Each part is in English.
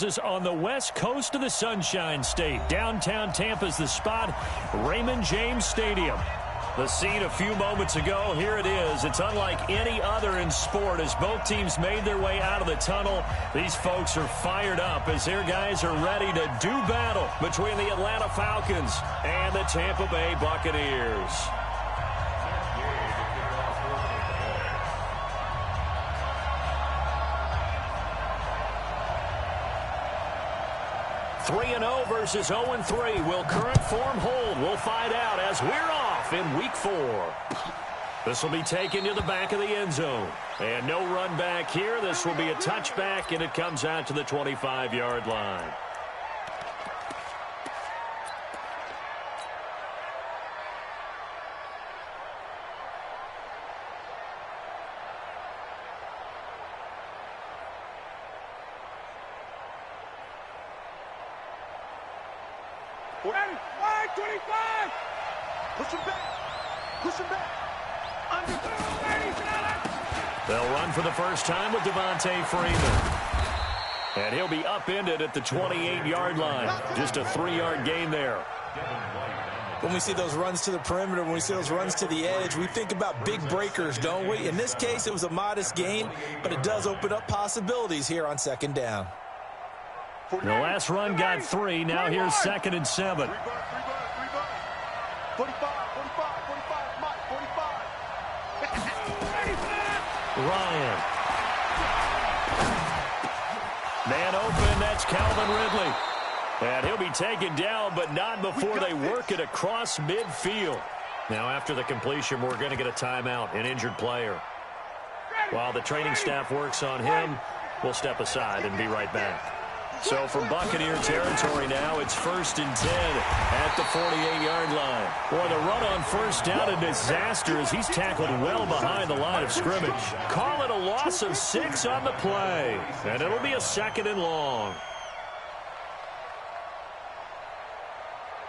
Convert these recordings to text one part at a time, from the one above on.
Is on the west coast of the Sunshine State. Downtown Tampa's the spot, Raymond James Stadium. The scene a few moments ago, here it is. It's unlike any other in sport as both teams made their way out of the tunnel. These folks are fired up as their guys are ready to do battle between the Atlanta Falcons and the Tampa Bay Buccaneers. 3-0 versus 0-3. Will current form hold? We'll find out as we're off in week 4. This will be taken to the back of the end zone. And no run back here. This will be a touchback, and it comes out to the 25-yard line. Ready, 25! Push him back! Push him back! Under 30, they'll run for the first time with Devontae Freeman. And he'll be upended at the 28-yard line. Just a 3-yard gain there. When we see those runs to the perimeter, when we see those runs to the edge, we think about big breakers, don't we? In this case, it was a modest gain, but it does open up possibilities here on second down. The last run got 3. Now here's 2nd and 7. 45, Mike, 45. Ryan. Man open, that's Calvin Ridley. And he'll be taken down, but not before they work it across midfield. Now after the completion, we're going to get a timeout, an injured player. While the training staff works on him, we'll step aside and be right back. So from Buccaneer territory now, it's 1st and 10 at the 48-yard line. Boy, the run on first down, a disaster as he's tackled well behind the line of scrimmage. Call it a loss of 6 on the play, and it'll be a 2nd and long.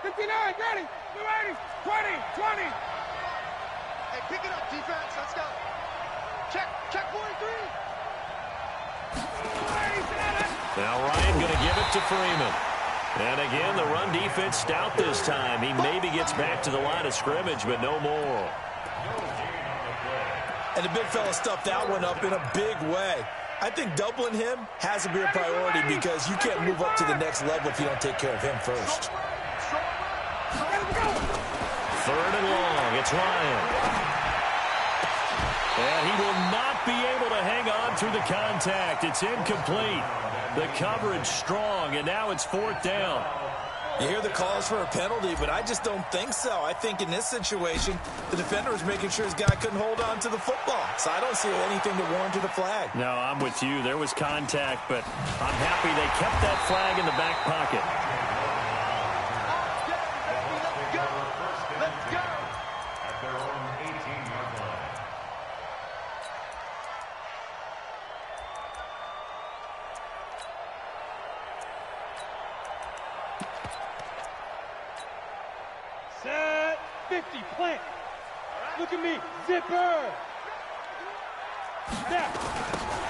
59, ready, 20. Hey, pick it up, defense, let's go. Check 43. Now Ryan going to give it to Freeman. And again, the run defense stout this time. He maybe gets back to the line of scrimmage, but no more. And the big fella stuffed that one up in a big way. I think doubling him has to be a priority because you can't move up to the next level if you don't take care of him first. 3rd and long. It's Ryan. And he will not be able to hang on through the contact. It's incomplete. The coverage strong, and now it's 4th down. You hear the calls for a penalty, but I just don't think so. I think in this situation, the defender was making sure his guy couldn't hold on to the football. So I don't see anything to warrant a flag. No, I'm with you. There was contact, but I'm happy they kept that flag in the back pocket. Set 50, plant. Look at me, zipper. Snap.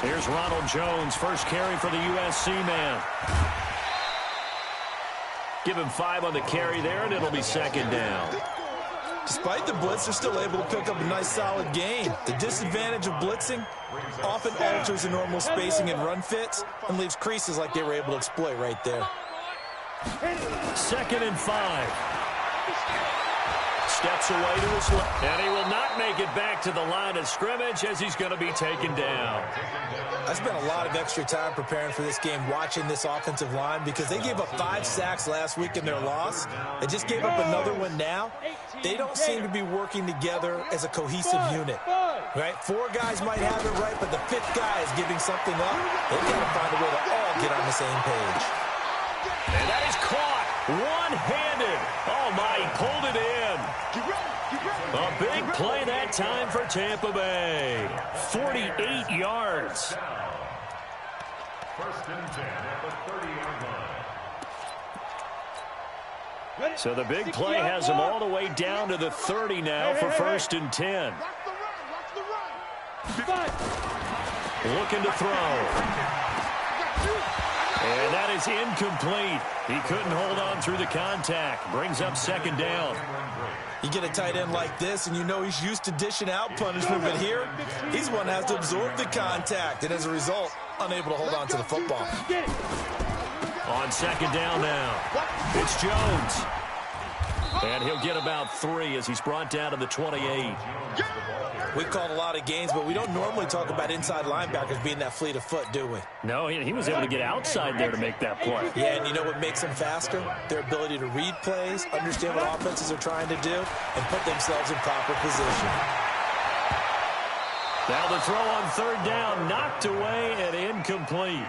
Here's Ronald Jones, first carry for the USC man. Give him 5 on the carry there, and it'll be 2nd down. Despite the blitz, they're still able to pick up a nice solid gain. The disadvantage of blitzing often alters the normal spacing and run fits and leaves creases like they were able to exploit right there. 2nd and 5. Steps away to his left, and he will not make it back to the line of scrimmage as he's going to be taken down. I spent a lot of extra time preparing for this game watching this offensive line because they gave up 5 sacks last week in their loss. They just gave up another one now. They don't seem to be working together as a cohesive unit. Right? 4 guys might have it right, but the 5th guy is giving something up. They've got to find a way to all get on the same page. And that is caught one-handed. Oh, my, he pulled it in. A big play that time for Tampa Bay. 48 yards. 1st and 10 at the 30-yard line. So the big play has him all the way down to the 30 now for 1st and 10. Looking to throw. And that is incomplete. He couldn't hold on through the contact. Brings up second down. You get a tight end like this, and you know he's used to dishing out punishment, but here, he's one that has to absorb the contact, and as a result, unable to hold on to the football. On second down now, it's Jones. And he'll get about 3 as he's brought down to the 28. We called a lot of games, but we don't normally talk about inside linebackers being that fleet of foot, do we? No, he was able to get outside there to make that play. Yeah, and you know what makes them faster? Their ability to read plays, understand what offenses are trying to do, and put themselves in proper position. Now the throw on third down, knocked away and incomplete.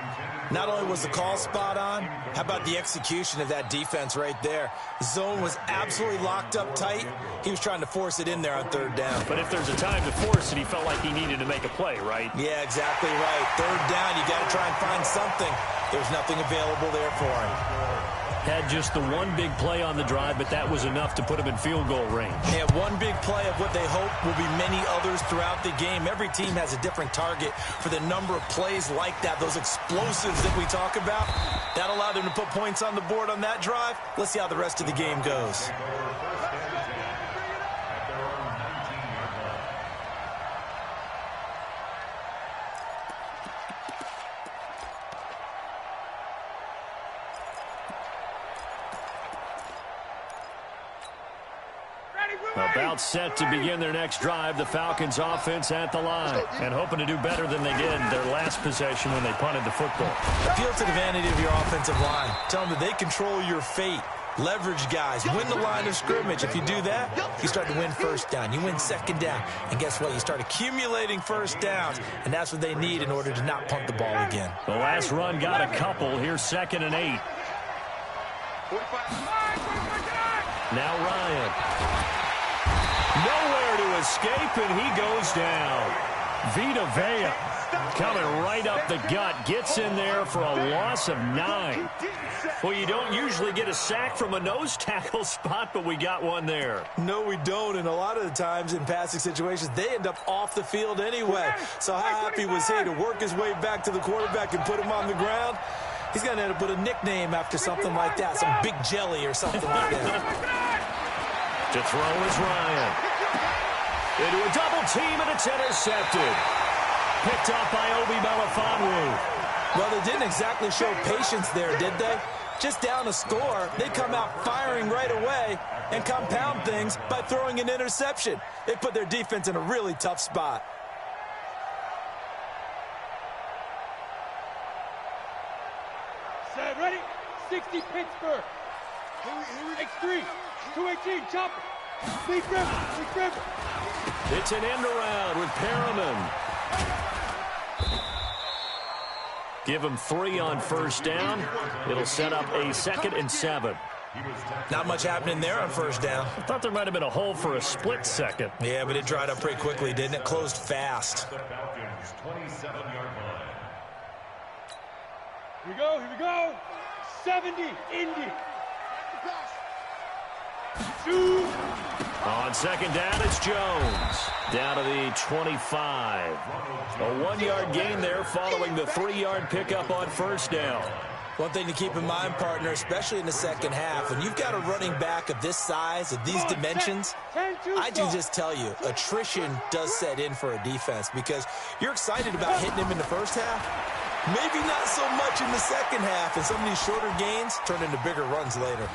Not only was the call spot on, how about the execution of that defense right there? The zone was absolutely locked up tight. He was trying to force it in there on third down. But if there's a time to force it, he felt like he needed to make a play, right? Yeah, exactly right. Third down, you got to try and find something. There's nothing available there for him. Had just the one big play on the drive, but that was enough to put him in field goal range. And one big play of what they hope will be many others throughout the game. Every team has a different target for the number of plays like that, those explosives that we talk about. That allowed them to put points on the board on that drive. Let's see how the rest of the game goes. About set to begin their next drive, the Falcons offense at the line and hoping to do better than they did their last possession when they punted the football. Appeal to the vanity of your offensive line. Tell them that they control your fate. Leverage guys. Win the line of scrimmage. If you do that, you start to win first down. You win second down. And guess what? You start accumulating first downs. And that's what they need in order to not punt the ball again. The last run got a couple. Here's 2nd and 8. Now Ryan. Nowhere to escape, and he goes down. Vita Vea coming right up the gut. Gets in there for a loss of 9. Well, you don't usually get a sack from a nose tackle spot, but we got one there. No, we don't, and a lot of the times in passing situations, they end up off the field anyway. So how happy was he to work his way back to the quarterback and put him on the ground? He's going to end up with a nickname after something like that, some Big Jelly or something like that. To throw is Ryan. Into a double team, and it's intercepted. Picked up by Obi Melifonwu. Well, they didn't exactly show patience there, did they? Just down a score, they come out firing right away and compound things by throwing an interception. They put their defense in a really tough spot. Set, ready? 60 Pittsburgh. X3. 218, chopper. Big river. It's an end around with Perriman. Give him 3 on first down. It'll set up a 2nd and 7. Not much happening there on first down. I thought there might have been a hole for a split second. Yeah, but it dried up pretty quickly, didn't it? Closed fast. Here we go. 70, Indy. Shoot. On second down, it's Jones. Down to the 25. A 1-yard gain there following the 3-yard pickup on first down. One thing to keep in mind, partner, especially in the second half, when you've got a running back of this size, of these dimensions, I can just tell you, attrition does set in for a defense because you're excited about hitting him in the first half. Maybe not so much in the second half, and some of these shorter gains turn into bigger runs later.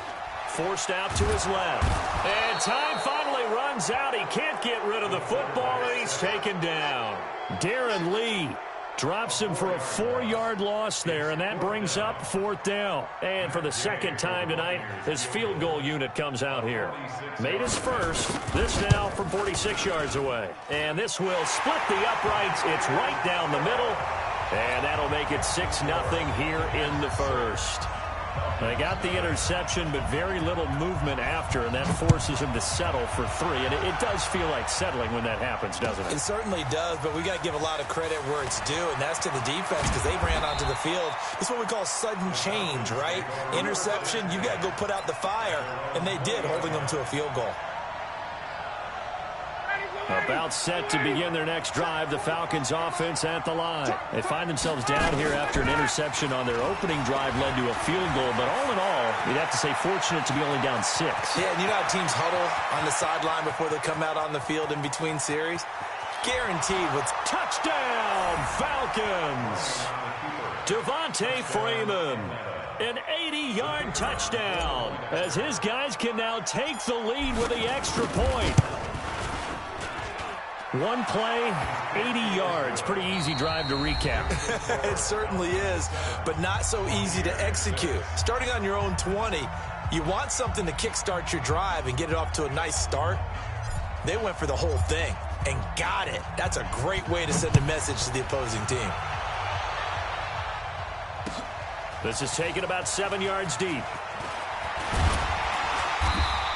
Forced out to his left. And time finally runs out. He can't get rid of the football, and he's taken down. Darren Lee drops him for a 4-yard loss there, and that brings up 4th down. And for the second time tonight, his field goal unit comes out here. Made his first. This now from 46 yards away. And this will split the uprights. It's right down the middle. And that'll make it 6-0 here in the first. They got the interception, but very little movement after, and that forces him to settle for 3. And it does feel like settling when that happens, doesn't it? It certainly does, but we got to give a lot of credit where it's due, and that's to the defense because they ran onto the field. It's what we call sudden change, right? Interception, you got to go put out the fire, and they did, holding them to a field goal. About set to begin their next drive, the Falcons offense at the line. They find themselves down here after an interception on their opening drive led to a field goal. But all in all, you'd have to say fortunate to be only down 6. Yeah, and you know how teams huddle on the sideline before they come out on the field in between series? Guaranteed what's touchdown, Falcons. Devontae Freeman. An 80-yard touchdown as his guys can now take the lead with the extra point. One play, 80 yards. Pretty easy drive to recap. It certainly is, but not so easy to execute. Starting on your own 20, you want something to kickstart your drive and get it off to a nice start. They went for the whole thing and got it. That's a great way to send a message to the opposing team. This is taken about 7 yards deep.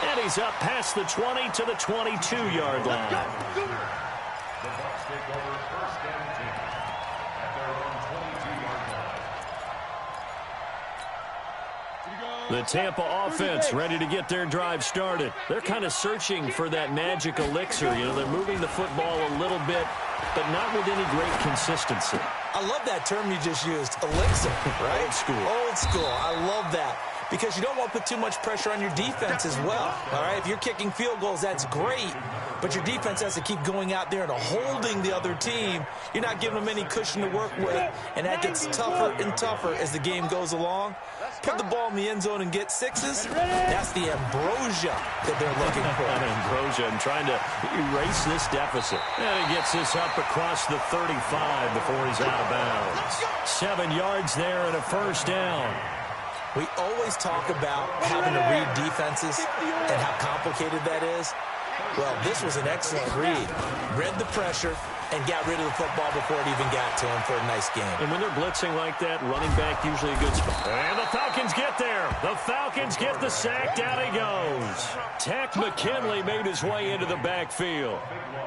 And he's up past the 20 to the 22-yard line. The Bucs take over first and 10 at their own 22-yard line. The Tampa offense ready to get their drive started. They're kind of searching for that magic elixir. You know, they're moving the football a little bit, but not with any great consistency. I love that term you just used, elixir, right? Old school. Old school. I love that. Because you don't want to put too much pressure on your defense as well. All right, if you're kicking field goals, that's great. But your defense has to keep going out there and holding the other team. You're not giving them any cushion to work with, and that gets tougher and tougher as the game goes along. Put the ball in the end zone and get 6s. That's the ambrosia that they're looking for. Ambrosia and trying to erase this deficit. And he gets this up across the 35 before he's out of bounds. 7 yards there and a first down. We always talk about having to read defenses and how complicated that is. Well, this was an excellent read. Read the pressure and got rid of the football before it even got to him for a nice game. And when they're blitzing like that, running back usually a good spot. And the Falcons get there. The Falcons get the sack. Down he goes. Tack McKinley made his way into the backfield.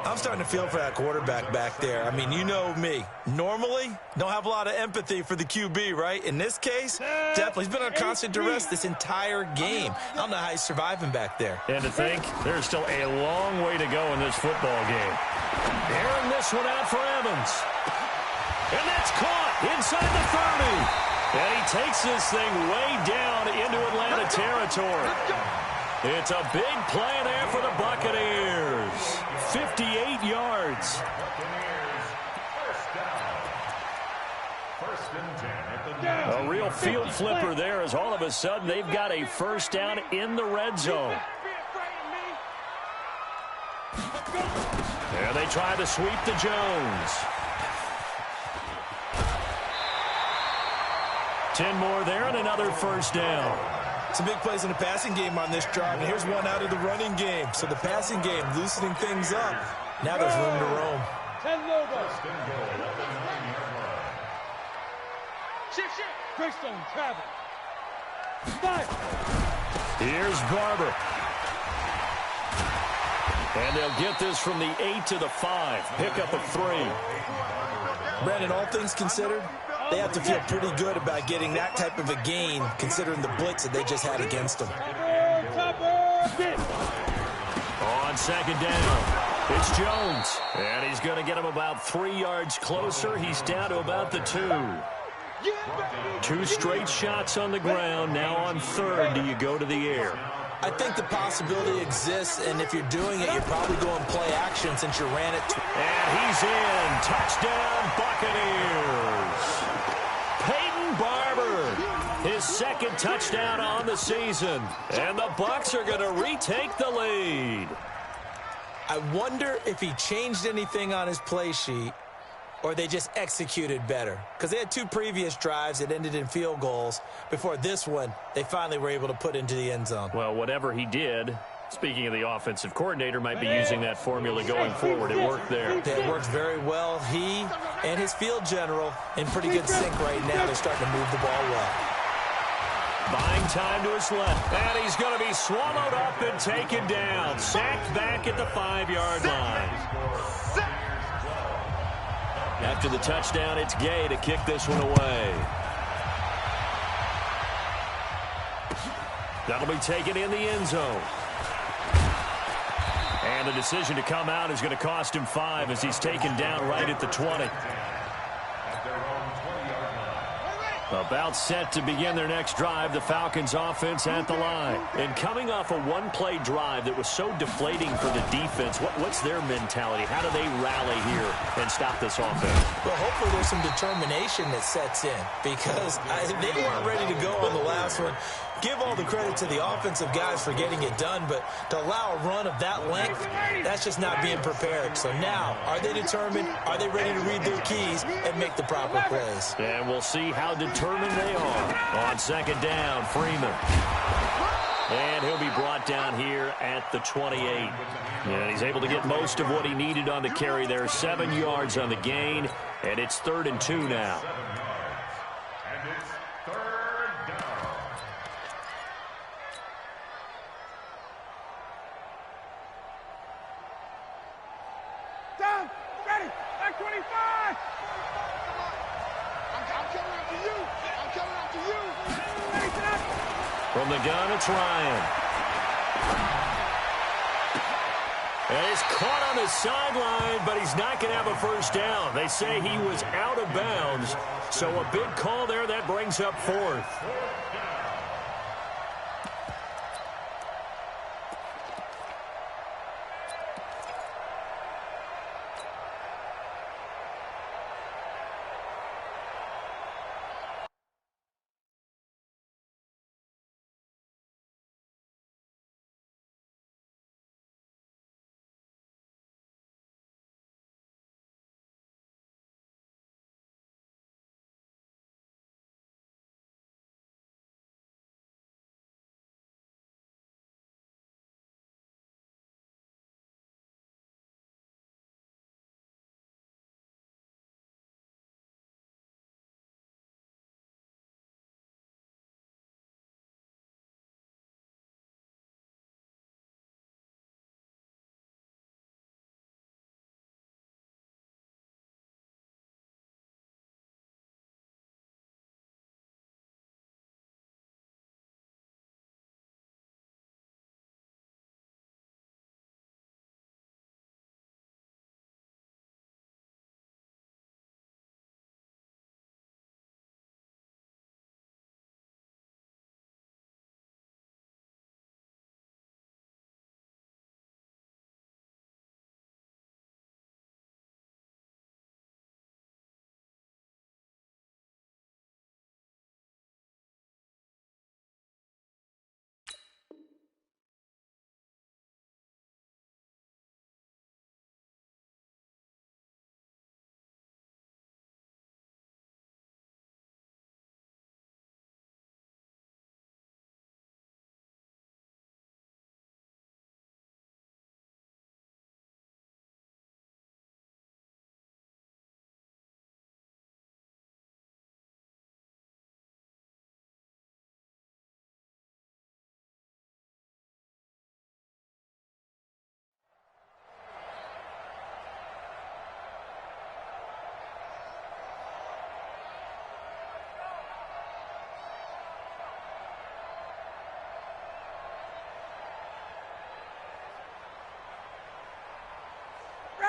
I'm starting to feel for that quarterback back there. I mean, you know me. Normally, don't have a lot of empathy for the QB, right? In this case, definitely. He's been on constant duress this entire game. I don't know how he's surviving back there. And to think, there's still a long way to go in this football game. Airing this one out for Evans. And that's caught inside the 30. And he takes this thing way down into Atlanta territory. It's a big play there for the Buccaneers. 58 yards. A real field flipper there as all of a sudden they've got a first down in the red zone. There they try to sweep to Jones. 10 more there and another first down. Some big plays in the passing game on this drive, and here's one out of the running game. So the passing game loosening things up. Now there's room to roam. 10 logos. Greystone travel. 5. Here's Barber. And they'll get this from the 8 to the 5. Pick up a 3. Brandon, all things considered, they have to feel pretty good about getting that type of a gain considering the blitz that they just had against them. On second down, it's Jones. And he's going to get him about 3 yards closer. He's down to about the 2. 2 straight shots on the ground. Now on third, do you go to the air? I think the possibility exists, and if you're doing it, you're probably going play action since you ran it. And he's in. Touchdown, Buccaneers. Peyton Barber, his second touchdown on the season. And the Bucs are going to retake the lead. I wonder if he changed anything on his play sheet or they just executed better. Because they had 2 previous drives that ended in field goals. Before this one, they finally were able to put into the end zone. Well, whatever he did, speaking of the offensive coordinator, might be using that formula going forward. It worked there. It worked very well. He and his field general in pretty good sync right now. They're starting to move the ball well. Buying time to his left. And he's going to be swallowed up and taken down. Sacked back at the 5-yard line. After the touchdown, it's Gay to kick this one away. That'll be taken in the end zone. And And the decision to come out is going to cost him 5 as he's taken down right at the 20. About set to begin their next drive, the Falcons offense at the line. And coming off a one-play drive that was so deflating for the defense, what's their mentality? How do they rally here and stop this offense? Well, hopefully there's some determination that sets in because they weren't ready to go on the last one. Give all the credit to the offensive guys for getting it done, but to allow a run of that length, that's just not being prepared. So now, are they determined? Are they ready to read their keys and make the proper plays? And we'll see how determined they are. On second down, Freeman. And he'll be brought down here at the 28. And he's able to get most of what he needed on the carry there. 7 yards on the gain, and it's 3rd and 2 now. And it's 3rd down. Down, ready, back 25. I'm coming after you. I'm coming after you. From the gun, it's Ryan. And he's caught on the sideline, but he's not going to have a first down. They say he was out of bounds. So a big call there that brings up 4th.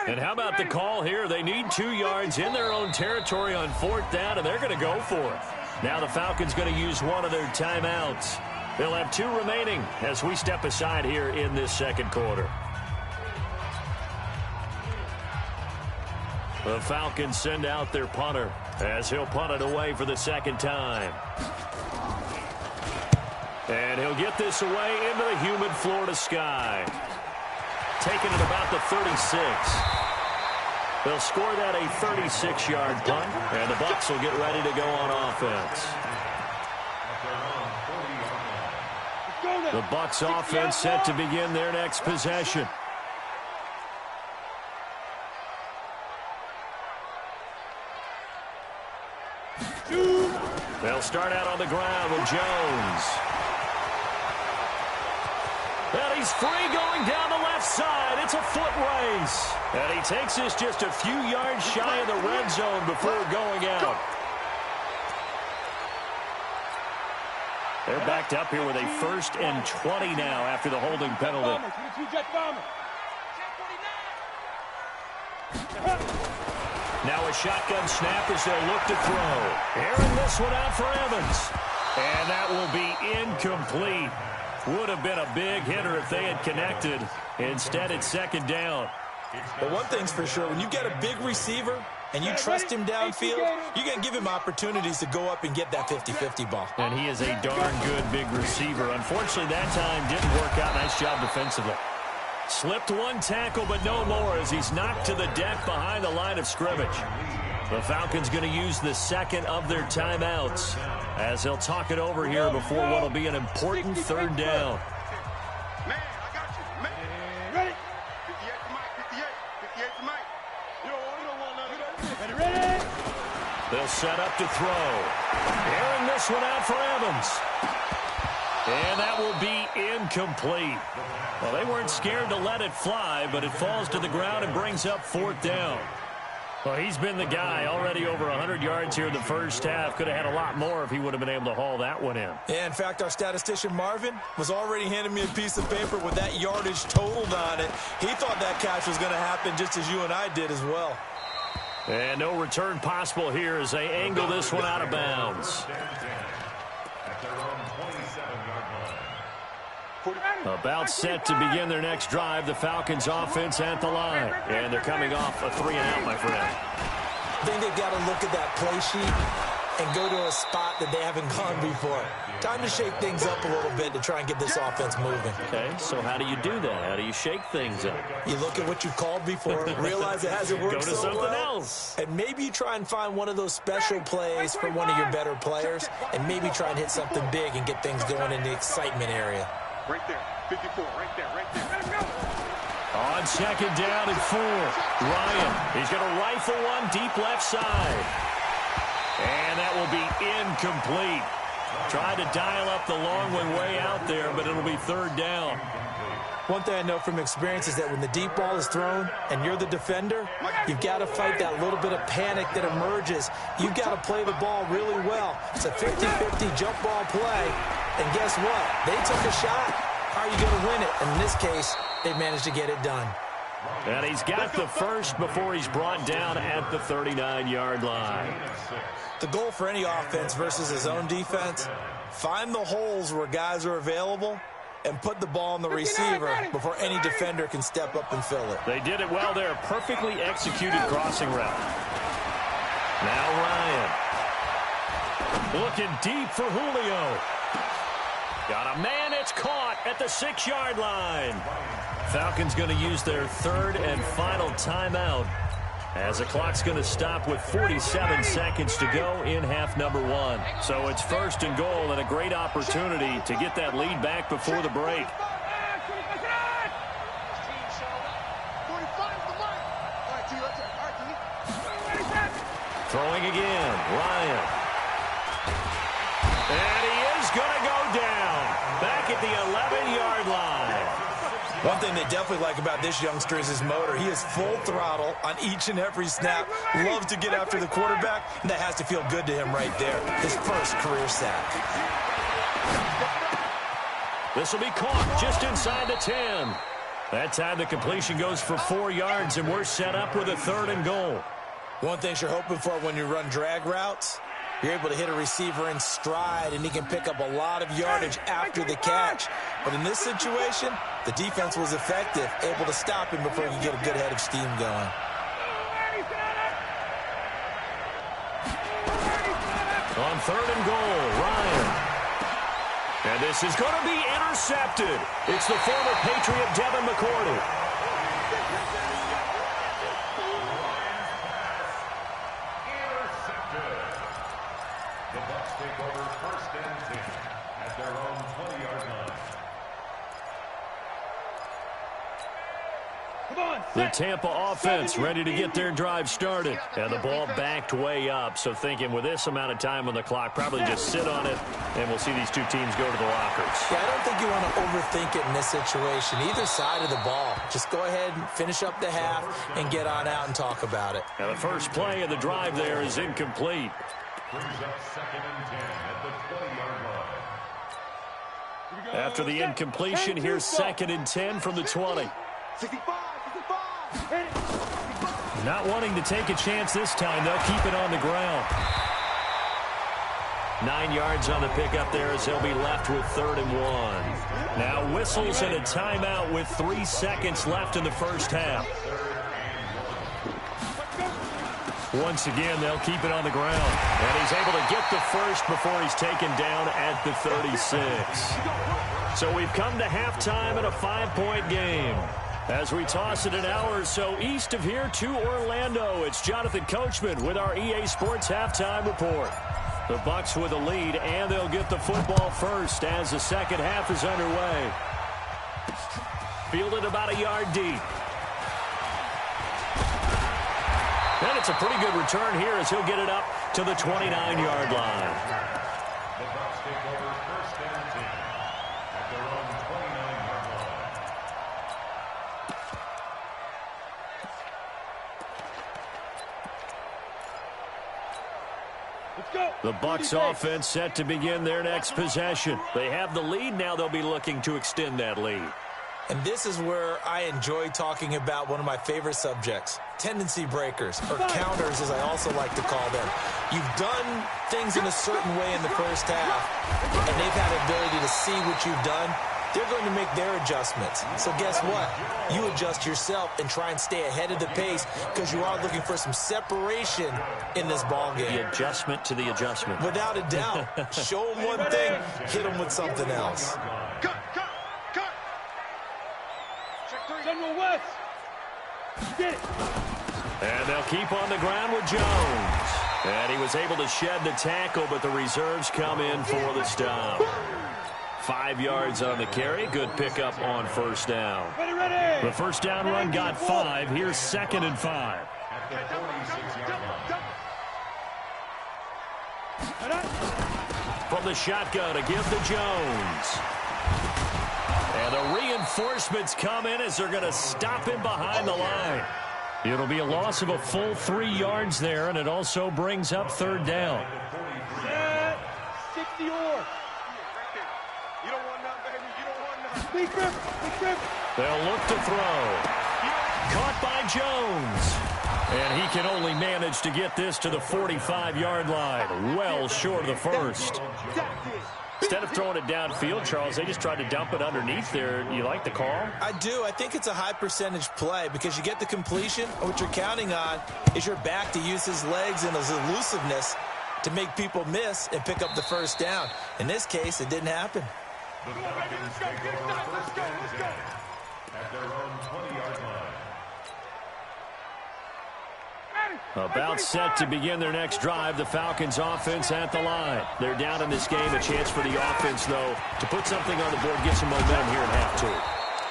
And how about the call here? They need 2 yards in their own territory on 4th down, and they're going to go for it. Now the Falcons going to use one of their timeouts. They'll have 2 remaining as we step aside here in this second quarter. The Falcons send out their punter as he'll punt it away for the second time. And he'll get this away into the humid Florida sky. Taking it about the 36. They'll score that a 36-yard punt, and the Bucs will get ready to go on offense. The Bucs offense set to begin their next possession. They'll start out on the ground with Jones. And he's free going down the left side. It's a foot race. And he takes this just a few yards shy of the red zone before going out. They're backed up here with a 1st and 20 now after the holding penalty. Now a shotgun snap as they'll look to throw. Airing this one out for Evans. And that will be incomplete. Would have been a big hitter if they had connected. Instead, it's second down. But one thing's for sure, when you get a big receiver and you trust him downfield, you're going to give him opportunities to go up and get that 50-50 ball. And he is a darn good big receiver. Unfortunately, that time didn't work out. Nice job defensively. Slipped one tackle, but no more as he's knocked to the deck behind the line of scrimmage. The Falcons going to use the second of their timeouts as they'll talk it over here before what will be an important third down. Man, I got you. Man. Ready? 58 to Mike. 58 to Mike. You don't want none of that. Ready? They'll set up to throw. Airing this one out for Evans. And that will be incomplete. Well, they weren't scared to let it fly, but it falls to the ground and brings up fourth down. Well, he's been the guy already over 100 yards here in the first half. Could have had a lot more if he would have been able to haul that one in. Yeah, in fact, our statistician Marvin was already handing me a piece of paper with that yardage totaled on it. He thought that catch was going to happen just as you and I did as well. And no return possible here as they angle this one out of bounds. About set to begin their next drive, the Falcons offense at the line. And thee coming off a 3-and-out, my friend. I think they've got to look at that play sheet and go to a spot that they haven't gone before. Time to shake things up a little bit to try and get this offense moving. Okay, so how do you do that? How do you shake things up? You look at what you've called before, realize it hasn't worked Go to so something well, else. and maybe you try and find one of those special plays from one of your better players, and maybe try and hit something big and get things going in the excitement area. Right there. 54. Right there. Right there. Let him go. On second down and 4, Ryan. He's going to rifle one deep left side. And that will be incomplete. Tried to dial up the long one way out there, but it'll be third down. One thing I know from experience is that when the deep ball is thrown and you're the defender, you've got to fight that little bit of panic that emerges. You've got to play the ball really well. It's a 50-50 jump ball play, and guess what? They took a shot. How are you going to win it? And in this case, they managed to get it done. And he's got the first before he's brought down at the 39-yard line. The goal for any offense versus his own defense, find the holes where guys are available and put the ball on the receiver before any defender can step up and fill it. They did it well there. Perfectly executed crossing route. Now Ryan. Looking deep for Julio. Got a man, it's caught at the 6-yard line. Falcons going to use their third and final timeout as the clock's going to stop with 47 seconds to go in half number 1. So it's first and goal and a great opportunity to get that lead back before the break. Throwing again, Ryan. And he is going to go down back at the 11-yard line. One thing they definitely like about this youngster is his motor. He is full throttle on each and every snap. Loves to get after the quarterback, and that has to feel good to him right there. His first career sack. This will be caught just inside the 10. That time the completion goes for 4 yards, and we're set up with a third and goal. One thing you're hoping for when you run drag routes, you're able to hit a receiver in stride, and he can pick up a lot of yardage after the catch. But in this situation, the defense was effective, able to stop him before he could get a good head of steam going. On third and goal, Ryan. And this is going to be intercepted. It's the former Patriot Devin McCourty. The Bucs take over first and 10 at their own 20-yard line. The Tampa offense ready to get their drive started. And the ball backed way up. So thinking with this amount of time on the clock, probably just sit on it, and we'll see these two teams go to the lockers. Yeah, I don't think you want to overthink it in this situation. Either side of the ball. Just go ahead and finish up the half and get on out and talk about it. Now the first play of the drive there is incomplete. Brings up second and 10 at the 20-yard line. After the incompletion, here's second and 10 from the 20. 65. Not wanting to take a chance this time. They'll keep it on the ground. 9 yards on the pickup there as they'll be left with 3rd and 1. Now whistles and a timeout with 3 seconds left in the first half. Once again, they'll keep it on the ground. And he's able to get the first before he's taken down at the 36. So we've come to halftime in a 5-point game. As we toss it an hour or so east of here to Orlando, it's Jonathan Coachman with our EA Sports Halftime Report. The Bucs with a lead, and they'll get the football first as the second half is underway. Fielded about a yard deep. And it's a pretty good return here as he'll get it up to the 29-yard line. The Bucs take over 1st and 10 at their own 29-yard line. Let's go. The Bucs offense set to begin their next possession. They have the lead. Now they'll be looking to extend that lead. And this is where I enjoy talking about one of my favorite subjects, tendency breakers, or counters as I also like to call them. You've done things in a certain way in the first half, and they've had the ability to see what you've done. They're going to make their adjustments. So guess what? You adjust yourself and try and stay ahead of the pace because you are looking for some separation in this ball game. The adjustment to the adjustment. Without a doubt. Show them one thing, hit them with something else. General West. Get it. And they'll keep on the ground with Jones. And he was able to shed the tackle, but the reserves come in for the stop. 5 yards on the carry. Good pickup on first down. Ready. The first down run got 5. Here's 2nd and 5. At the 46-yard line. From the shotgun to give to Jones. And the reinforcements come in as they're going to stop him behind the line. It'll be a loss of a full 3 yards there, and it also brings up 3rd down. 60 or. You don't want none, baby. You don't want none. Big grip. They'll look to throw. Caught by Jones. And he can only manage to get this to the 45-yard line. Well short of the first. Instead of throwing it downfield, Charles, they just tried to dump it underneath there. You like the call? I do. I think it's a high percentage play because you get the completion. What you're counting on is your back to use his legs and his elusiveness to make people miss and pick up the first down. In this case, it didn't happen. The Falcons take over 1st and 10 at their own 20-yard line. About set to begin their next drive, the Falcons offense at the line. They're down in this game. A chance for the offense, though, to put something on the board, get some momentum here in half 2.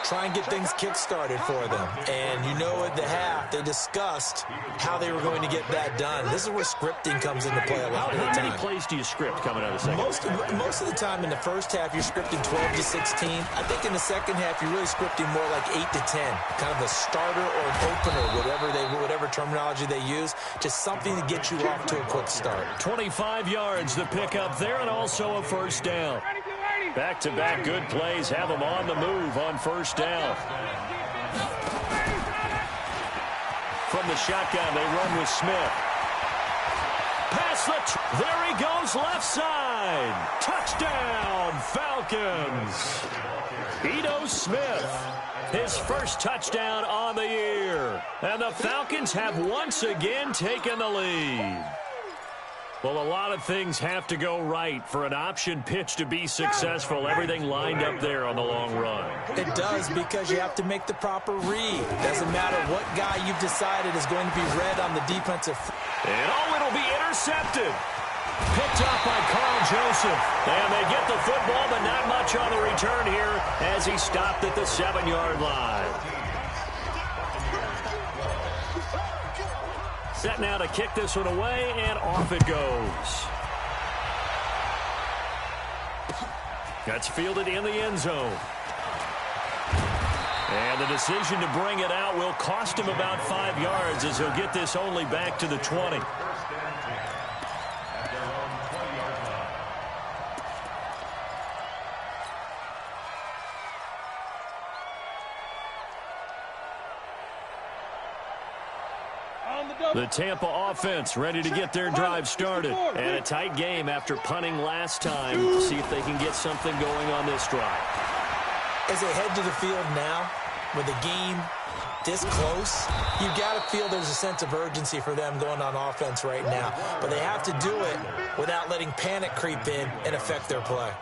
Try and get things kick-started for them. And you know at the half, they discussed how they were going to get that done. This is where scripting comes into play a lot of the time. How many plays do you script coming out of the second? Most of the time in the first half, you're scripting 12 to 16. I think in the second half, you're really scripting more like 8 to 10. Kind of a starter or an opener, whatever terminology they use. Just something to get you off to a quick start. 25 yards, the pickup there, and also a first down. Back-to-back good plays have them on the move on first down. From the shotgun, they run with Smith. Pass there he goes, left side. Touchdown, Falcons. Ito Smith, his first touchdown on the year. And the Falcons have once again taken the lead. Well, a lot of things have to go right for an option pitch to be successful. Everything lined up there on the long run. It does, because you have to make the proper read. Doesn't matter what guy you've decided is going to be read on the defensive. And it'll be intercepted. Picked up by Carl Joseph. And they get the football, but not much on the return here as he stopped at the 7-yard line. Set now to kick this one away, and off it goes. That's fielded in the end zone. And the decision to bring it out will cost him about 5 yards as he'll get this only back to the 20. The Tampa offense ready to get their drive started. And a tight game after punting last time. See if they can get something going on this drive. As they head to the field now, with the game this close, you've got to feel there's a sense of urgency for them going on offense right now. But they have to do it without letting panic creep in and affect their play.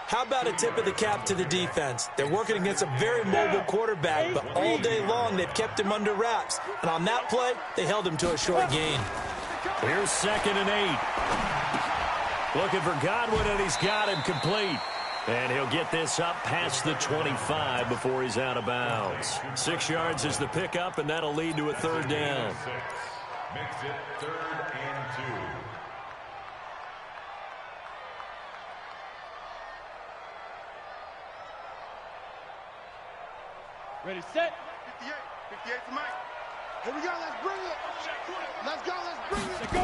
How about a tip of the cap to the defense? They're working against a very mobile quarterback, but all day long they've kept him under wraps. And on that play, they held him to a short gain. Here's 2nd and 8. Looking for Godwin, and he's got him complete. And he'll get this up past the 25 before he's out of bounds. 6 yards is the pickup, and that'll lead to a 3rd down. Makes it 3rd and 2. Ready, set. 58. 58 to Mike. Here we go. Let's bring it. Let's go. Let's bring it. Let's go.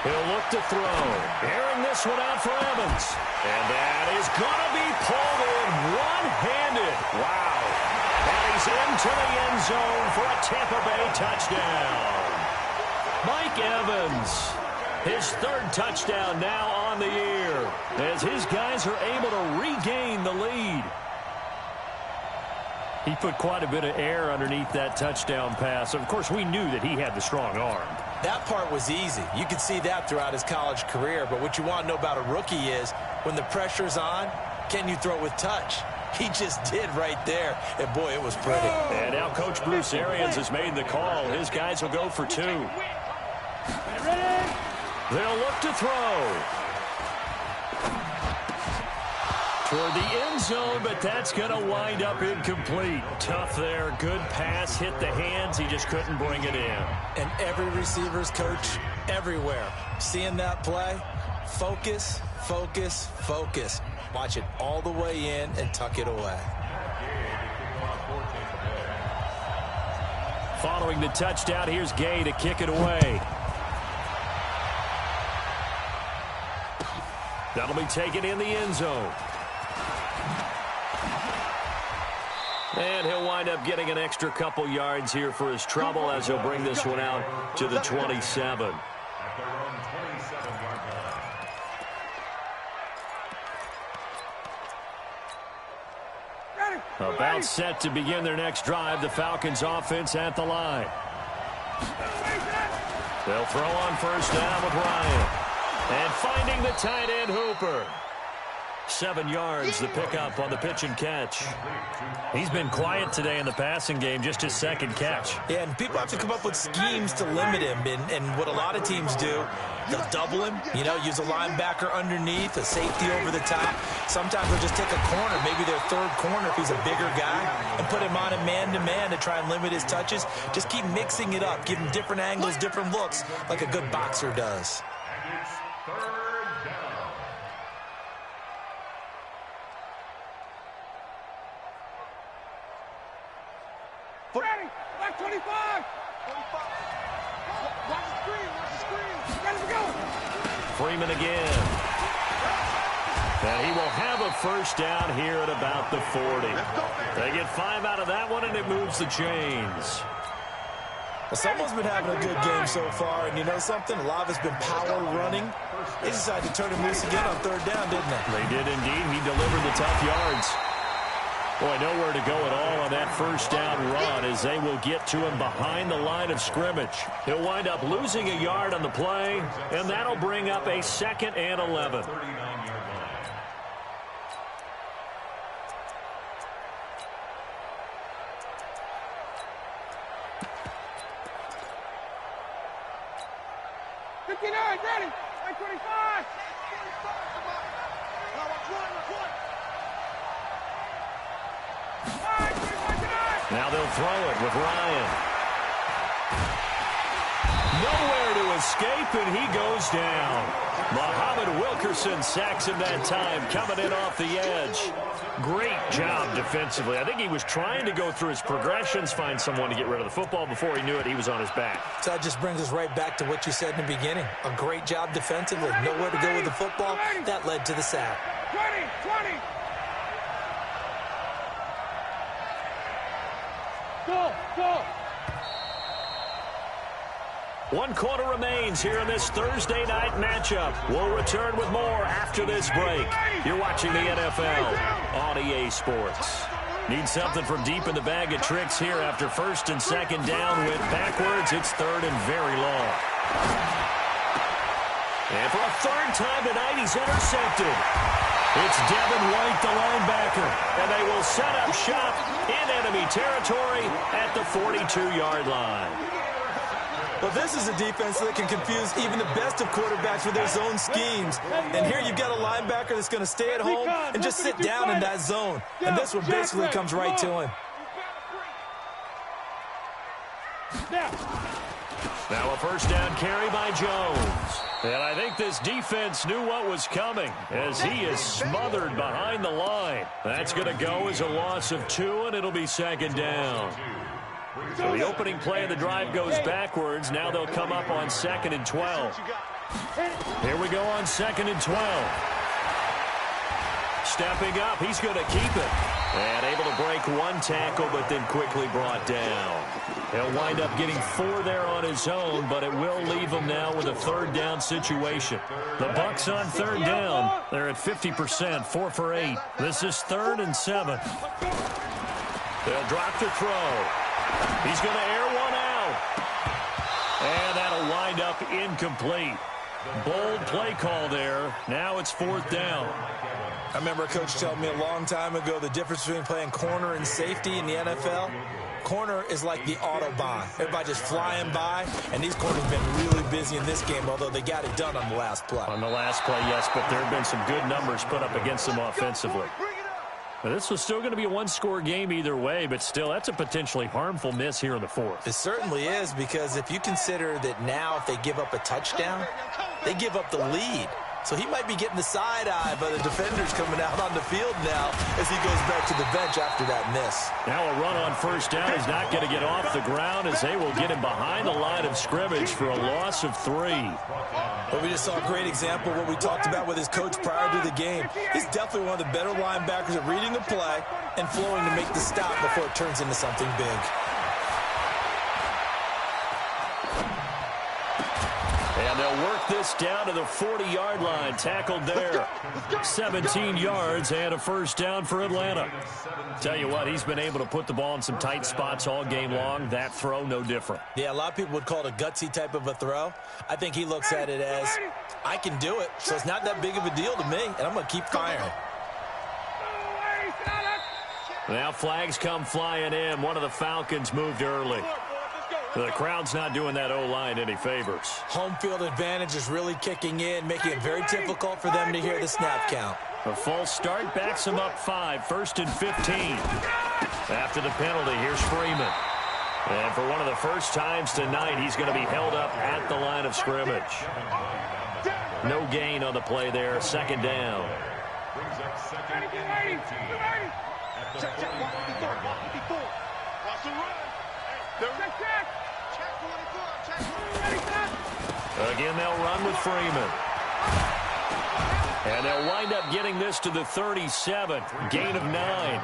He'll look to throw. Airing this one out for Evans. And that is going to be pulled in one-handed. Wow. And he's into the end zone for a Tampa Bay touchdown. Mike Evans, his 3rd touchdown now on the year, as his guys are able to regain the lead. He put quite a bit of air underneath that touchdown pass. Of course, we knew that he had the strong arm. That part was easy. You could see that throughout his college career. But what you want to know about a rookie is when the pressure's on, can you throw with touch? He just did right there. And, boy, it was pretty. And now Coach Bruce Arians has made the call. His guys will go for 2. They'll look to throw. Toward the end zone, but that's going to wind up incomplete. Tough there. Good pass. Hit the hands. He just couldn't bring it in. And every receiver's coach everywhere. Seeing that play, focus, focus, focus. Watch it all the way in and tuck it away. Following the touchdown, here's Gay to kick it away. That'll be taken in the end zone. And he'll wind up getting an extra couple yards here for his trouble as he'll bring this one out to the 27. At their own 27-yard line. About set to begin their next drive, the Falcons offense at the line. They'll throw on 1st down with Ryan. And finding the tight end Hooper. 7 yards, the pickup on the pitch and catch. He's been quiet today in the passing game, just his 2nd catch. Yeah, and people have to come up with schemes to limit him. And what a lot of teams do, they'll double him, use a linebacker underneath, a safety over the top. Sometimes they'll just take a corner, maybe their 3rd corner if he's a bigger guy, and put him on a man-to-man to try and limit his touches. Just keep mixing it up, give him different angles, different looks, like a good boxer does. And it's 3rd down. Ready. Back 25. 25. Watch the screen. Watch the screen. Ready to go. Freeman again. And he will have a 1st down here at about the 40. They get 5 out of that one, and it moves the chains. Well, someone's been having a good game so far, and you know something? A lot of it's been power running. They decided to turn him loose again on 3rd down, didn't they? They did indeed. He delivered the tough yards. Boy, nowhere to go at all on that 1st down run as they will get to him behind the line of scrimmage. He'll wind up losing a yard on the play, and that'll bring up a 2nd and 11. 39-yard line. Ready. Back 25. Now they'll throw it with Ryan. Nowhere to escape, and he goes down. Muhammad Wilkerson sacks him that time, coming in off the edge. Great job defensively. I think he was trying to go through his progressions, find someone to get rid of the football. Before he knew it, he was on his back. So that just brings us right back to what you said in the beginning. A great job defensively. Nowhere to go with the football. That led to the sack. 20. Go. 1 quarter remains here in this Thursday night matchup. We'll return with more after this break. You're watching the NFL on EA Sports. Need something from deep in the bag of tricks here after first and second down. Went backwards. It's third and very long. And for a third time tonight, he's intercepted. It's Devin White, the linebacker. And they will set up shop in enemy territory at the 42-yard line. Well, this is a defense that can confuse even the best of quarterbacks with their zone schemes. And here you've got a linebacker that's going to stay at home and just sit down in that zone. And this one basically comes right to him. Now a first down carry by Jones. And I think this defense knew what was coming as he is smothered behind the line. That's going to go as a loss of 2, and it'll be second down. So the opening play of the drive goes backwards. Now they'll come up on 2nd and 12. Here we go on 2nd and 12. Stepping up, he's going to keep it. And able to break 1 tackle, but then quickly brought down. He'll wind up getting 4 there on his own, but it will leave him now with a third down situation. The Bucs on third down. They're at 50%, 4 for 8. This is 3rd and 7. They'll drop the throw. He's going to air one out. And that'll wind up incomplete. Bold play call there. Now it's 4th down. I remember a coach telling me a long time ago the difference between playing corner and safety in the NFL. Corner is like the Autobahn. Everybody just flying by, and these corners have been really busy in this game, although they got it done on the last play. On the last play, yes, but there have been some good numbers put up against them offensively. Now, this was still going to be a 1-score game either way, but still, that's a potentially harmful miss here in the 4th. It certainly is, because if you consider that now if they give up a touchdown, they give up the lead. So he might be getting the side eye by the defenders coming out on the field now as he goes back to the bench after that miss. Now a run on first down is not going to get off the ground as they will get him behind the line of scrimmage for a loss of 3. But we just saw a great example of what we talked about with his coach prior to the game. He's definitely one of the better linebackers at reading the play and flowing to make the stop before it turns into something big. And they'll work this down to the 40-yard line. Tackled there. 17 yards and a first down for Atlanta. Tell you what, he's been able to put the ball in some tight spots all game long. That throw, no different. Yeah, a lot of people would call it a gutsy type of a throw. I think he looks at it as, I can do it, so it's not that big of a deal to me, and I'm going to keep firing. Now flags come flying in. One of the Falcons moved early. The crowd's not doing that O-line any favors. Home field advantage is really kicking in, making it very difficult for them to hear the snap count. A false start backs them up 5, 1st and 15. After the penalty, here's Freeman. And for one of the first times tonight, he's going to be held up at the line of scrimmage. No gain on the play there, 2nd down. Brings up 2nd and 18. Check, 154. Watch the run. Check. Again, they'll run with Freeman. And they'll wind up getting this to the 37. Gain of 9.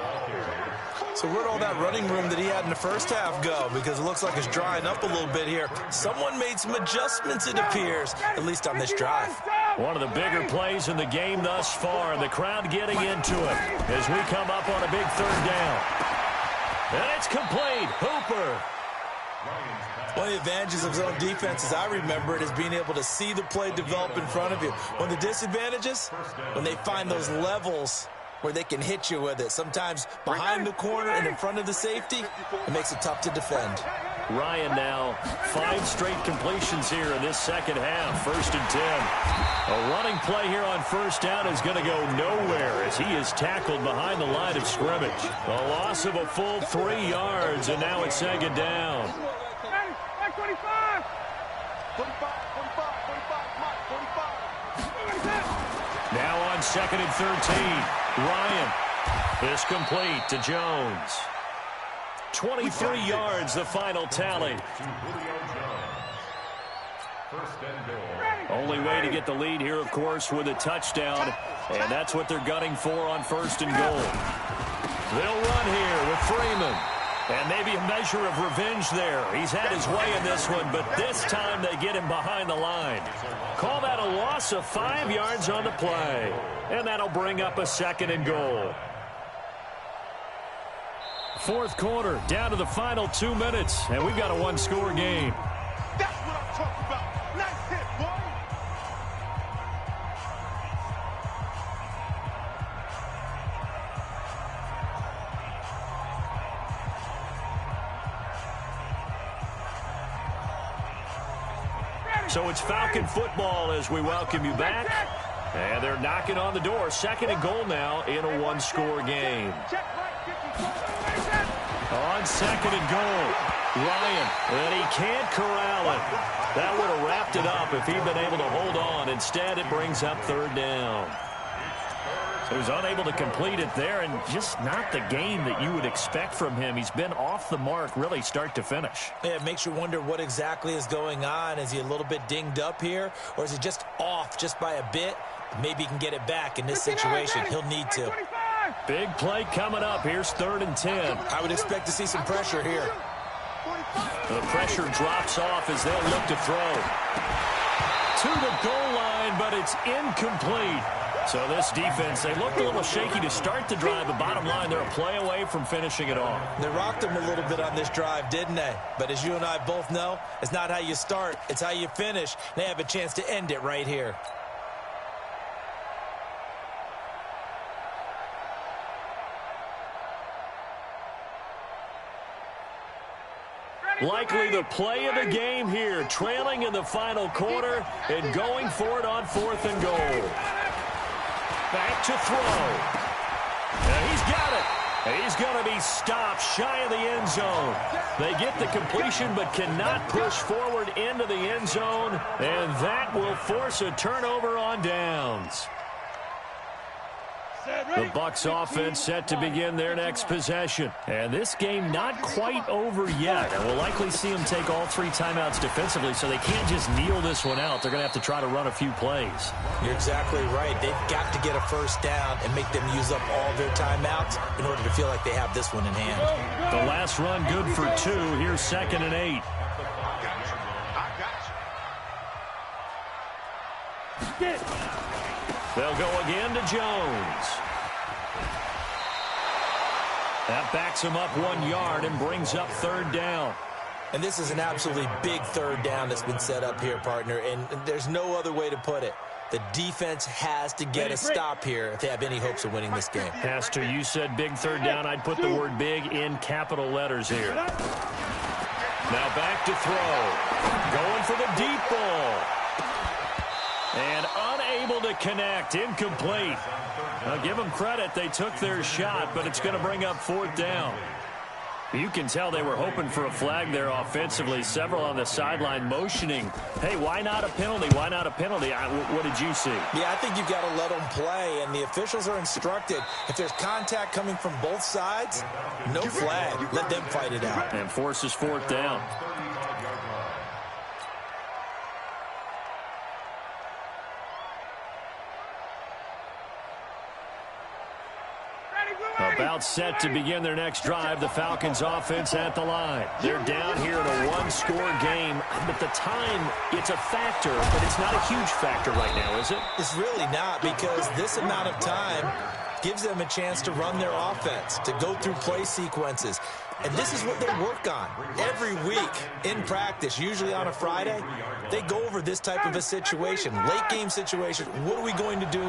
So where'd all that running room that he had in the first half go? Because it looks like it's drying up a little bit here. Someone made some adjustments, it appears, at least on this drive. One of the bigger plays in the game thus far. The crowd getting into it as we come up on a big 3rd down. And it's complete. Hooper. One of the advantages of zone defense, as I remember it, is being able to see the play develop in front of you. One of the disadvantages, when they find those levels where they can hit you with it. Sometimes behind the corner and in front of the safety, it makes it tough to defend. Ryan now, 5 straight completions here in this second half. 1st and 10. A running play here on first down is going to go nowhere as he is tackled behind the line of scrimmage. A loss of a full 3 yards, and now it's 2nd down. 45. Now on 2nd and 13. Ryan. This complete to Jones. 23 yards, the final tally. Only way to get the lead here, of course, with a touchdown. And that's what they're gunning for on 1st and goal. They'll run here with Freeman. And maybe a measure of revenge there. He's had his way in this one, but this time they get him behind the line. Call that a loss of 5 yards on the play. And that'll bring up a 2nd and goal. Fourth quarter, down to the final 2 minutes, and we've got a one-score game. That's what I'm talking about. Nice hit, boy. So it's Falcon football as we welcome you back. And they're knocking on the door. 2nd and goal now in a one-score game. On 2nd and goal, Ryan, and he can't corral it. That would have wrapped it up if he'd been able to hold on. Instead, it brings up 3rd down. So he's unable to complete it there, and just not the game that you would expect from him. He's been off the mark really start to finish. Yeah, it makes you wonder what exactly is going on. Is he a little bit dinged up here, or is he just off just by a bit? Maybe he can get it back in this situation. He'll need to. Big play coming up. Here's 3rd and 10. I would expect to see some pressure here. The pressure drops off as they'll look to throw. To the goal line, but it's incomplete. So this defense, they looked a little shaky to start the drive, but bottom line, they're a play away from finishing it off. They rocked him a little bit on this drive, didn't they? But as you and I both know, it's not how you start, it's how you finish. They have a chance to end it right here. Likely the play of the game here, trailing in the final quarter and going for it on 4th and goal. Back to throw. And he's got it. He's going to be stopped shy of the end zone. They get the completion but cannot push forward into the end zone, and that will force a turnover on downs. The Bucs offense set to begin their next possession. And this game not quite over yet. And we'll likely see them take all 3 timeouts defensively, so they can't just kneel this one out. They're going to have to try to run a few plays. You're exactly right. They've got to get a 1st down and make them use up all their timeouts in order to feel like they have this one in hand. The last run good for 2. Here's 2nd and 8. They'll go again to Jones. That backs him up 1 yard and brings up 3rd down. And this is an absolutely big 3rd down that's been set up here, partner, and there's no other way to put it. The defense has to get a stop here if they have any hopes of winning this game. Pastor, you said big 3rd down. I'd put the word big in capital letters here. Now back to throw. Going for the deep ball. And unable to connect. Incomplete. Now give them credit. They took their shot, but it's going to bring up 4th down. You can tell they were hoping for a flag there offensively. Several on the sideline motioning. Hey, why not a penalty? Why not a penalty? What did you see? Yeah, I think you've got to let them play, and the officials are instructed. If there's contact coming from both sides, no flag. Let them fight it out. And forces 4th down. About set to begin their next drive. The Falcons offense at the line. They're down here in a one-score game. But the time, it's a factor, but it's not a huge factor right now, is it? It's really not, because this amount of time gives them a chance to run their offense, to go through play sequences. And this is what they work on every week in practice, usually on a Friday. They go over this type of a situation, late game situation. What are we going to do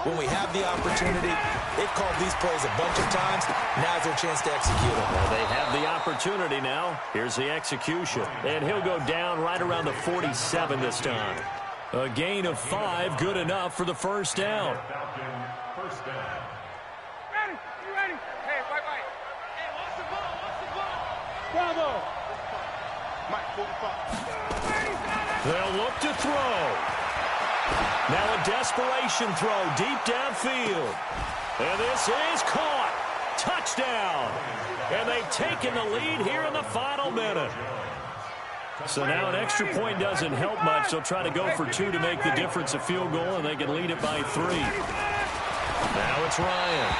when we have the opportunity? They've called these plays a bunch of times. Now's their chance to execute them. Well, they have the opportunity now. Here's the execution. And he'll go down right around the 47 this time. A gain of 5, good enough for the 1st down. Bravo! They'll look to throw. Now a desperation throw deep downfield. And this is caught. Touchdown. And they've taken the lead here in the final minute. So now an extra point doesn't help much. They'll try to go for 2 to make the difference a field goal, and they can lead it by 3. Now it's Ryan.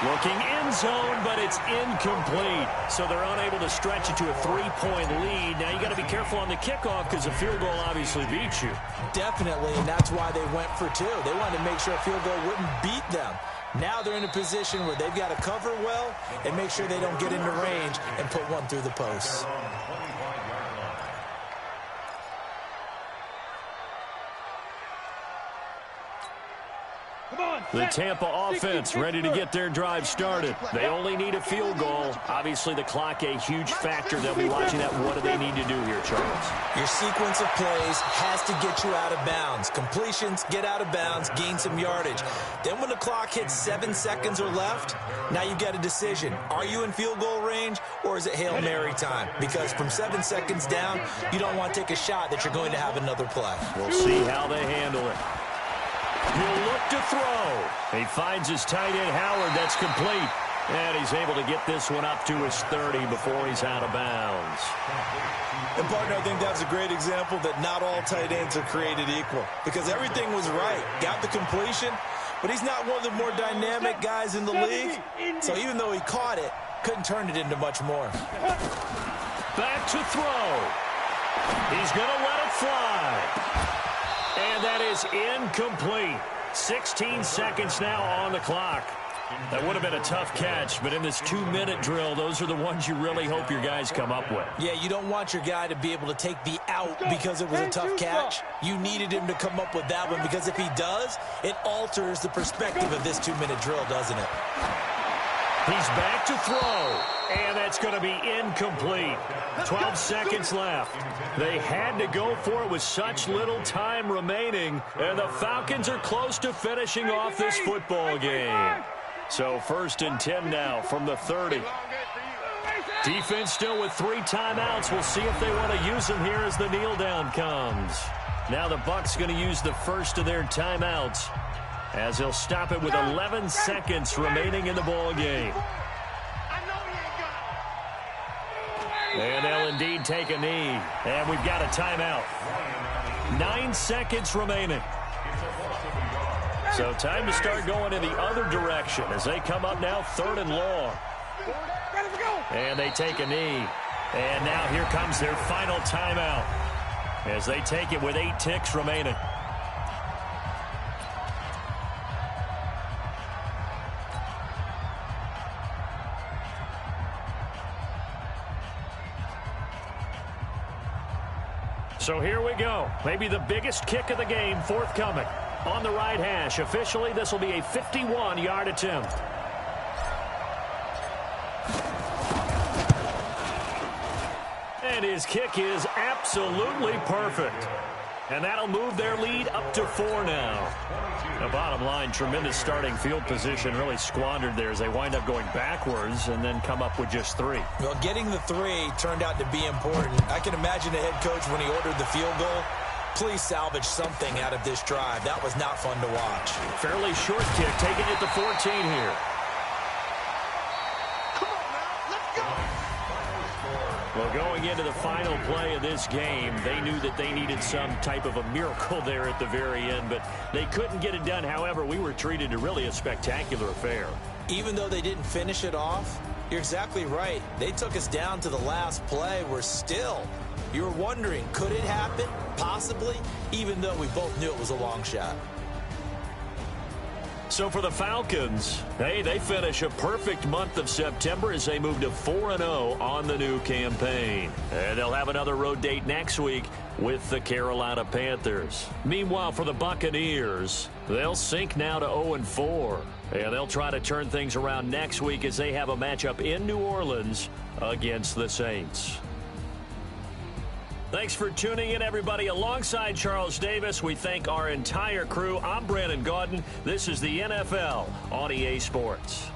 Looking end zone, but it's incomplete. So they're unable to stretch it to a 3-point lead. Now you got to be careful on the kickoff because a field goal obviously beats you. Definitely, and that's why they went for 2. They wanted to make sure a field goal wouldn't beat them. Now they're in a position where they've got to cover well and make sure they don't get into range and put one through the posts. The Tampa offense ready to get their drive started. They only need a field goal. Obviously, the clock a huge factor. They'll be watching that. What do they need to do here, Charles? Your sequence of plays has to get you out of bounds. Completions, get out of bounds, gain some yardage. Then when the clock hits 7 seconds or left, now you've got a decision. Are you in field goal range or is it Hail Mary time? Because from 7 seconds down, you don't want to take a shot that you're going to have another play. We'll see how they handle it. He'll look to throw. He finds his tight end, Howard. That's complete. And he's able to get this one up to his 30 before he's out of bounds. And, partner, I think that's a great example that not all tight ends are created equal. Because everything was right. Got the completion, but he's not one of the more dynamic guys in the league. So even though he caught it, couldn't turn it into much more. Back to throw. He's going to let it fly. And that is incomplete. 16 seconds now on the clock. That would have been a tough catch, but in this 2-minute drill, those are the ones you really hope your guys come up with. Yeah, you don't want your guy to be able to take the out because it was a tough catch. You needed him to come up with that one because if he does, it alters the perspective of this 2-minute drill, doesn't it? He's back to throw, and that's going to be incomplete. 12 seconds left. They had to go for it with such little time remaining, and the Falcons are close to finishing off this football game. So 1st and 10 now from the 30. Defense still with 3 timeouts. We'll see if they want to use them here as the kneel down comes. Now the Bucs going to use the first of their timeouts, as he'll stop it with 11 seconds remaining in the ball game. And they'll indeed take a knee. And we've got a timeout. 9 seconds remaining. So time to start going in the other direction as they come up now 3rd and long. And they take a knee. And now here comes their final timeout as they take it with 8 ticks remaining. So here we go. Maybe the biggest kick of the game forthcoming. On the right hash. Officially, this will be a 51-yard attempt. And his kick is absolutely perfect. And that'll move their lead up to 4 now. The bottom line, tremendous starting field position, really squandered there as they wind up going backwards and then come up with just 3. Well, getting the 3 turned out to be important. I can imagine the head coach when he ordered the field goal. Please salvage something out of this drive. That was not fun to watch. Fairly short kick, taking it to 14 here. Well, going into the final play of this game, they knew that they needed some type of a miracle there at the very end, but they couldn't get it done. However, we were treated to really a spectacular affair. Even though they didn't finish it off, you're exactly right. They took us down to the last play. We're still, you were wondering, could it happen? Possibly, even though we both knew it was a long shot. So for the Falcons, hey, they finish a perfect month of September as they move to 4-0 on the new campaign. And they'll have another road date next week with the Carolina Panthers. Meanwhile, for the Buccaneers, they'll sink now to 0-4. And they'll try to turn things around next week as they have a matchup in New Orleans against the Saints. Thanks for tuning in, everybody. Alongside Charles Davis, we thank our entire crew. I'm Brandon Gaudin. This is the NFL on EA Sports.